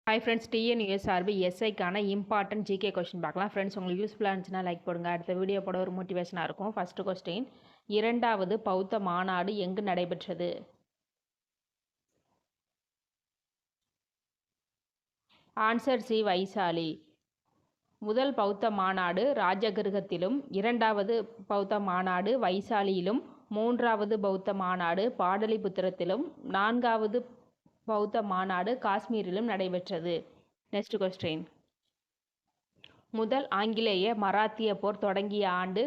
Hi friends, TNUSRB எஸ்ஐக்கான important GK question பார்க்கலாம். Friends, உங்களுக்கு யூஸ்ஃபுல்லாக இருந்துச்சுன்னா லைக் போடுங்க. அடுத்த வீடியோ போட ஒரு மோட்டிவேஷனாக இருக்கும். ஃபஸ்ட்டு கொஸ்டின், இரண்டாவது பௌத்த மாநாடு எங்கு நடைபெற்றது? Answer C, Vaishali. முதல் பௌத்த மாநாடு ராஜகிருகத்திலும், இரண்டாவது பௌத்த மாநாடு வைசாலியிலும், மூன்றாவது பௌத்த மாநாடு பாடலிபுத்திரத்திலும், நான்காவது பௌத்த மாநாடு காஷ்மீரிலும் நடைபெற்றது. நெக்ஸ்ட் கொஸ்டின், முதல் ஆங்கிலேய மராத்திய போர் தொடங்கிய ஆண்டு?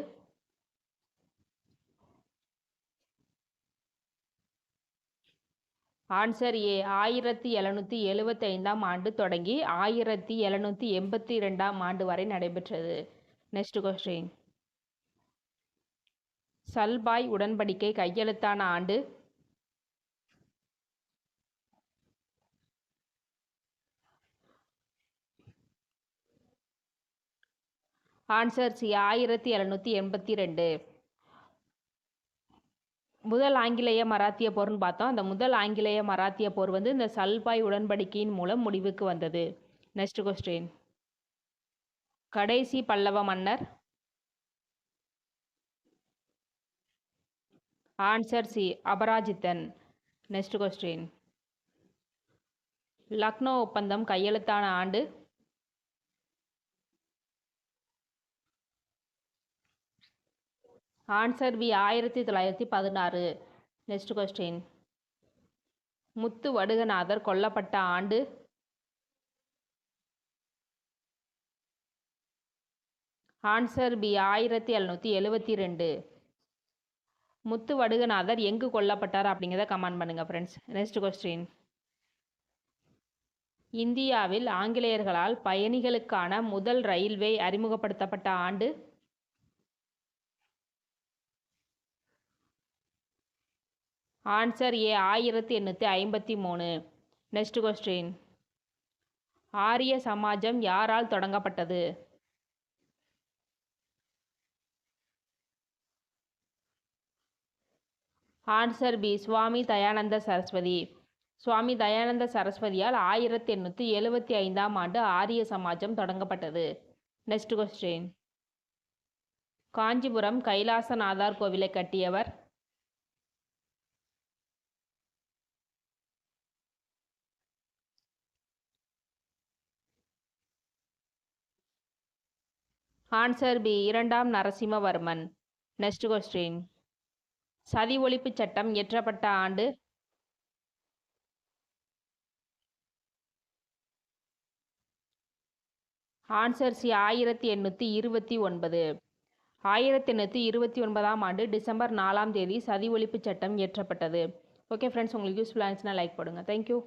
ஆன்சர் ஏ, 1775 ஆண்டு தொடங்கி 1782 ஆண்டு வரை நடைபெற்றது. நெக்ஸ்ட் கொஸ்டின், சல்பாய் உடன்படிக்கை கையெழுத்தான ஆண்டு? Answer C, 1782. முதல் ஆங்கிலேய மராத்திய போர்னு பார்த்தோம். அந்த முதல் ஆங்கிலேய மராத்திய போர் இந்த சல்பாய் உடன்படிக்கையின் மூலம் முடிவுக்கு வந்தது. நெக்ஸ்ட் கொஸ்டின், கடைசி பல்லவ மன்னர்? Answer C, Aparajithan. Next question, Lucknow ஒப்பந்தம் கையெழுத்தான ஆண்டு? Answer B, 1916. Next question, Muthu Vaduganathar கொல்லப்பட்ட ஆண்டு? Answer B, 1772. முத்து வடுகநாதர் எங்கு கொல்லப்பட்டார் அப்படிங்கிறத கமெண்ட் பண்ணுங்க ஃப்ரெண்ட்ஸ். நெக்ஸ்ட் கொஸ்டின், இந்தியாவில் ஆங்கிலேயர்களால் பயணிகளுக்கான முதல் ரயில்வே அறிமுகப்படுத்தப்பட்ட ஆண்டு? Answer A, 1853. நெக்ஸ்ட் கொஸ்டின், ஆரிய சமாஜம் யாரால் தொடங்கப்பட்டது? ஆன்சர் பி, சுவாமி தயானந்த சரஸ்வதி. சுவாமி தயானந்த சரஸ்வதியால் 1875 ஆண்டு ஆரிய சமாஜம் தொடங்கப்பட்டது. நெக்ஸ்ட் கொஸ்டின், காஞ்சிபுரம் கைலாசநாதர் கோவிலை கட்டியவர்? ஆன்சர் பி, இரண்டாம் நரசிம்மவர்மன். நெக்ஸ்ட் கொஸ்டின், சதி ஒழிப்பு சட்டம் இயற்றப்பட்ட ஆண்டு? Answer C, 1829. 1829 ஆண்டு டிசம்பர் 4 சதி ஒழிப்பு சட்டம் இயற்றப்பட்டது. ஓகே ஃப்ரெண்ட்ஸ், உங்களுக்கு யூஸ்ஃபுல்லாக இருந்துச்சுன்னா லைக் போடுங்க. தேங்க்யூ.